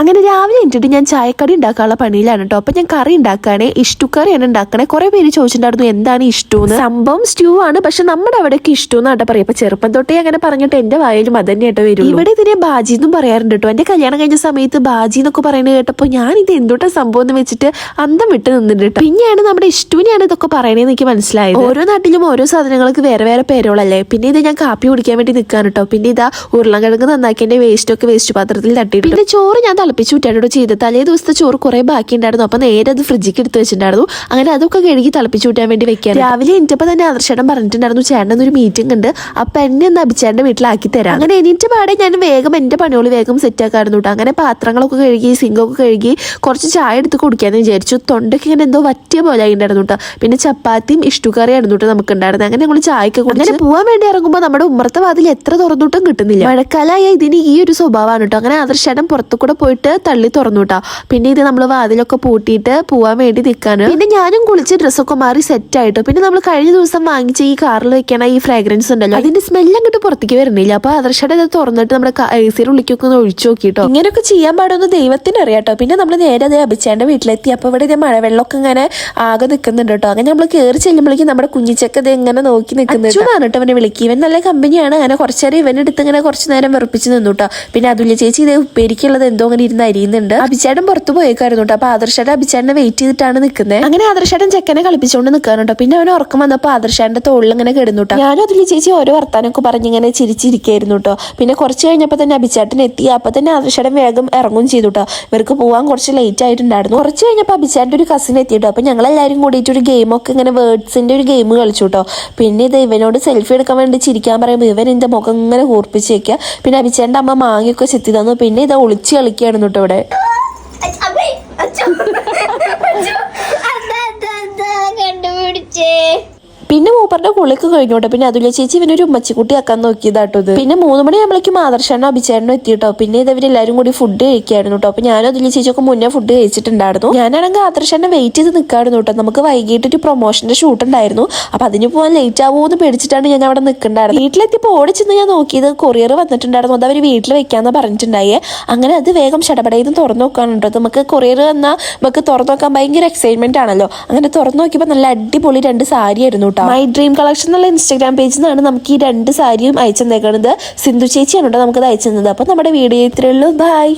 അങ്ങനെ രാവിലെ എണീറ്റിട്ട് ഞാൻ ചായക്കടി ഉണ്ടാക്കാനുള്ള പണിയിലാണ് കേട്ടോ. അപ്പൊ ഞാൻ കറി ഉണ്ടാക്കാനേ ഇഷ്ടുക്കറിയാണ് ഉണ്ടാക്കണേ. കുറെ പേര് ചോദിച്ചിട്ടുണ്ടായിരുന്നു എന്താണ് ഇഷ്ടു എന്ന്. സംഭവം സ്റ്റൂ ആണ്, പക്ഷെ നമ്മുടെ അവിടെയൊക്കെ ഇഷ്ടു എന്നാട്ടോ പറയാം. അപ്പൊ ചെറുപ്പം തൊട്ടേ അങ്ങനെ പറഞ്ഞിട്ട് എന്റെ വായിലും അത് തന്നെ കേട്ടോ വരും. ഇവിടെ ഇതിനെ ബാജി എന്നും പറയാറുണ്ട് കേട്ടോ. എന്റെ കല്യാണം കഴിഞ്ഞ സമയത്ത് ബാജി എന്നൊക്കെ പറയുന്നത് കേട്ടപ്പോ ഞാൻ ഇത് എന്തുട്ടാ സംഭവം എന്ന് വെച്ചിട്ട് അന്തം വിട്ട് നിന്നിട്ട് കേട്ടോ. പിന്നെയാണ് നമ്മുടെ ഇഷ്ടുവിനെയാണ് ഇതൊക്കെ പറയണേന്ന് എനിക്ക് മനസ്സിലായത്. ഓരോ നാട്ടിലും ഓരോ സാധനങ്ങൾക്ക് വേറെ വേറെ പേരുകളല്ലേ. പിന്നെ ഇത് ഞാൻ കാപ്പി കുടിക്കാൻ വേണ്ടി നിൽക്കാൻ കേട്ടോ. പിന്നെ ഇതാ ഉരുളക്കിഴങ്ങ് നന്നാക്കി എന്റെ വേസ്റ്റ് പാത്രത്തിൽ തട്ടിയിട്ട് പിന്നെ ചോറ് ഞാൻ തിളപ്പിച്ചുവിട്ടാട്ടോ ചെയ്ത്. തലേ ദിവസത്തെ ചോറ് കുറെ ബാക്കി ഉണ്ടായിരുന്നു. അപ്പൊ നേരെ അത് ഫ്രിഡ്ജിക്ക് എടുത്ത് വെച്ചിട്ടുണ്ടായിരുന്നു. അങ്ങനെ അതൊക്കെ കഴുകി തിളപ്പിച്ചുവിട്ടാൻ വേണ്ടി വെക്കാൻ. രാവിലെ എണീറ്റപ്പോൾ തന്നെ ആദർശേട്ടൻ പറഞ്ഞിട്ടുണ്ടായിരുന്നു ചേട്ടൻ ഒരു മീറ്റിംഗ് ഉണ്ട്, അപ്പൊ എന്നെ ഒന്ന് അഭിച്ചേട്ടന്റെ വീട്ടിലാക്കി തരാം. അങ്ങനെ എണീറ്റ പാടെ ഞാൻ വേഗം എന്റെ പണികൾ വേഗം സെറ്റ് ആക്കായിരുന്നു കേട്ടോ. അങ്ങനെ പാത്രങ്ങളൊക്കെ കഴുകി സിങ്കൊക്കെ കഴുകി കുറച്ച് ചായ എടുത്ത് കുടിക്കാന്ന് വിചാരിച്ചു. തൊണ്ടയ്ക്ക് ഇങ്ങനെ എന്തോ വറ്റിയ പോലെ ഉണ്ടായിരുന്നു കേട്ടോ. പിന്നെ ചപ്പാത്തിയും ഇഷ്ടുക്കറിയായിരുന്നു കേട്ടോ നമുക്ക് ഉണ്ടായിരുന്നത്. അങ്ങനെ ഞങ്ങൾ ചായക്ക് അങ്ങനെ പോകാൻ വേണ്ടി ഇറങ്ങുമ്പോൾ നമ്മുടെ ഉമ്മറത്തെ വാതിൽ എത്ര തുറന്നിട്ടും കിട്ടുന്നില്ല. മഴക്കാലമായ ഇതിന് ഈ ഒരു സ്വഭാവമാണ് കേട്ടോ. അങ്ങനെ ആദർശേട്ടൻ പുറത്തു കൂടെ പോയിട്ട് തള്ളി തുറന്നു കേട്ടോ. പിന്നെ ഇത് നമ്മൾ വാതിലൊക്കെ പൂട്ടിയിട്ട് പോവാൻ വേണ്ടി നിൽക്കാന്. പിന്നെ ഞാനും കുളിച്ച് ഡ്രസ്സൊക്കെ മാറി സെറ്റ് ആയിട്ടോ. പിന്നെ നമ്മൾ കഴിഞ്ഞ ദിവസം വാങ്ങിച്ച ഈ കാറിൽ വെക്കണ ഈ ഫ്രാഗ്രൻസ് ഉണ്ടല്ലോ, അതിന്റെ സ്മെല്ല് അങ്ങോട്ട് പുറത്തേക്ക് വരുന്നില്ല. അപ്പൊ ആദർശയുടെ ഇത് തുറന്നിട്ട് നമ്മുടെ എസിയുടെ ഉള്ളിക്കൊക്കെ ഒന്ന് ഒഴിച്ചു നോക്കിട്ടോ. ഇങ്ങനെയൊക്കെ ചെയ്യാൻ പാടുമെന്ന് ദൈവത്തിന് അറിയാട്ടോ. പിന്നെ നമ്മൾ നേരെ അതേ അഭിച്ചേന്റെ വീട്ടിലെത്തി. അപ്പൊ ഇവിടെ ഇതേ മഴവെള്ളമൊക്കെ ഇങ്ങനെ ആകെ നിൽക്കുന്നുണ്ട് കേട്ടോ. അങ്ങനെ നമ്മൾ കയറി ചെല്ലുമ്പോഴേക്കും നമ്മുടെ കുഞ്ഞിച്ചക്ക ഇത് എങ്ങനെ നോക്കി നിൽക്കുന്നുണ്ട് കേട്ടോ. അവനെ വിളിക്കും. ഇവൻ നല്ല കമ്പനിയാണ്. അങ്ങനെ കുറച്ചേരം ഇവനെടുത്ത് ഇങ്ങനെ കുറച്ച് നേരം വെറുപ്പിച്ച് നിന്നു കേട്ടോ. പിന്നെ അതുല്യ ചേച്ചി ഇതേ ഉപ്പേരിക്കുള്ളത് എന്തോ അങ്ങനെ ഇരുന്ന് അരിയുന്നുണ്ട്. അഭിച്ചേട്ടൻ പുറത്ത് പോയേക്കായിരുന്നു കേട്ടോ. അപ്പൊ ആദർശേട്ടൻ അഭിച്ചേട്ടനെ വെയിറ്റ് ചെയ്തിട്ടാണ് നിൽക്കുന്നത്. അങ്ങനെ ആദർശേട്ടൻ ചെക്കനെ കളിപ്പിച്ചുകൊണ്ട് നിൽക്കാറുണ്ടോ. പിന്നെ അവന് ഉറക്കം വന്നപ്പോൾ ആദർശേട്ടന്റെ തോളിൽ ഇങ്ങനെ കിടന്നുട്ടോ. ഞാനും അതുല്യ ചേച്ചി ഓരോ വർത്താനൊക്കെ പറഞ്ഞിങ്ങനെ ചിരിച്ചിരിക്കായിരുന്നു കേട്ടോ. പിന്നെ കുറച്ച് കഴിഞ്ഞപ്പോൾ തന്നെ അഭിച്ചേട്ടൻ എത്തി. അപ്പൊ തന്നെ ആദർശേട്ടൻ വേഗം ഇറങ്ങും ചെയ്തു കേട്ടോ. ഇവർക്ക് പോകാൻ കുറച്ച് ലേറ്റ് ആയിട്ടുണ്ടായിരുന്നു. കുറച്ച് കഴിഞ്ഞപ്പോൾ അഭിച്ചേട്ടൻ്റെ ഒരു കസിൻ എത്തിയിട്ടോ. അപ്പൊ ഞങ്ങളെല്ലാവരും കൂടിയിട്ട് ഒരു ഗെയിമൊക്കെ ഇങ്ങനെ വേർഡ്സിന്റെ ഒരു ഗെയിം കളിച്ചു കേട്ടോ. പിന്നെ ഇത് ഇവനോട് സെൽഫി എടുക്കാൻ വേണ്ടി ചിരിക്കാൻ പറയുമ്പോൾ ഇവൻ എന്റെ മുഖം ഇങ്ങനെ കൂർപ്പിച്ച് വെക്കുക. പിന്നെ അഭിച്ചേട്ടൻ്റെ അമ്മ മാങ്ങയൊക്കെ ചെത്തി തന്നു. പിന്നെ ഇത് ഒളിച്ച് കളിക്കുകയായിരുന്നു കേട്ടോ ഇവിടെ. പിന്നെ മൂപ്പറിന്റെ കുളിക്ക് കഴിഞ്ഞോട്ടെ. പിന്നെ അതുല്യ ചേച്ചി ഇവനൊരു ഉമ്മച്ചിക്കുട്ടി ആക്കാൻ നോക്കിയതാട്ടോ ഇത്. പിന്നെ 3 മണിയാകുമ്പോഴേക്കും ആദർശനും അഭിച്ചേട്ടനും എത്തിയിട്ടോ. പിന്നെ ഇവരെല്ലാരും കൂടി ഫുഡ് കഴിക്കായിരുന്നു കേട്ടോ. അപ്പൊ ഞാനും അതുല്യ ചേച്ചിയൊക്കെ മുന്നേ ഫുഡ് കഴിച്ചിട്ടുണ്ടായിരുന്നു. ഞാനാണെങ്കിൽ ആദർശനെ വെയിറ്റ് ചെയ്ത് നിൽക്കായിരുന്നു കേട്ടോ. നമുക്ക് വൈകിട്ട് ഒരു പ്രൊമോഷന്റെ ഷൂട്ട് ഉണ്ടായിരുന്നു. അപ്പൊ അതിന് പോകാൻ ലേറ്റ് ആവുമെന്ന് പേടിച്ചിട്ടാണ് ഞാൻ അവിടെ നിൽക്കണ്ടായിരുന്നു. വീട്ടിലെത്തിയപ്പോൾ ഓടിച്ചെന്ന് ഞാൻ നോക്കിയത് കൊറിയർ വന്നിട്ടുണ്ടായിരുന്നു. അത് അവർ വീട്ടിൽ വെക്കാന്ന് പറഞ്ഞിട്ടുണ്ടായേ. അങ്ങനെ അത് വേഗം ഷടപടയിൽ തുറന്നു നോക്കാനുണ്ടോ. നമുക്ക് കൊറിയർ വന്നാൽ നമുക്ക് തുറന്നു നോക്കാൻ ഭയങ്കര എക്സൈറ്റ്മെന്റ് ആണല്ലോ. അങ്ങനെ തുറന്നു നോക്കിയപ്പോൾ നല്ല അടിപൊളി 2 സാരി ആയിരുന്നു. മൈ ഡ്രീം കളക്ഷൻ എന്നുള്ള ഇൻസ്റ്റാഗ്രാം പേജിൽ നിന്നാണ് നമുക്ക് ഈ 2 സാരിയും അയച്ചു തന്നേക്കുന്നത്. സിന്ധു ചേച്ചിയാണ് കേട്ടോ നമുക്കത് അയച്ചു തന്നത്. അപ്പൊ നമ്മുടെ വീഡിയോ ഇത്രയുള്ളൂ. ബൈ.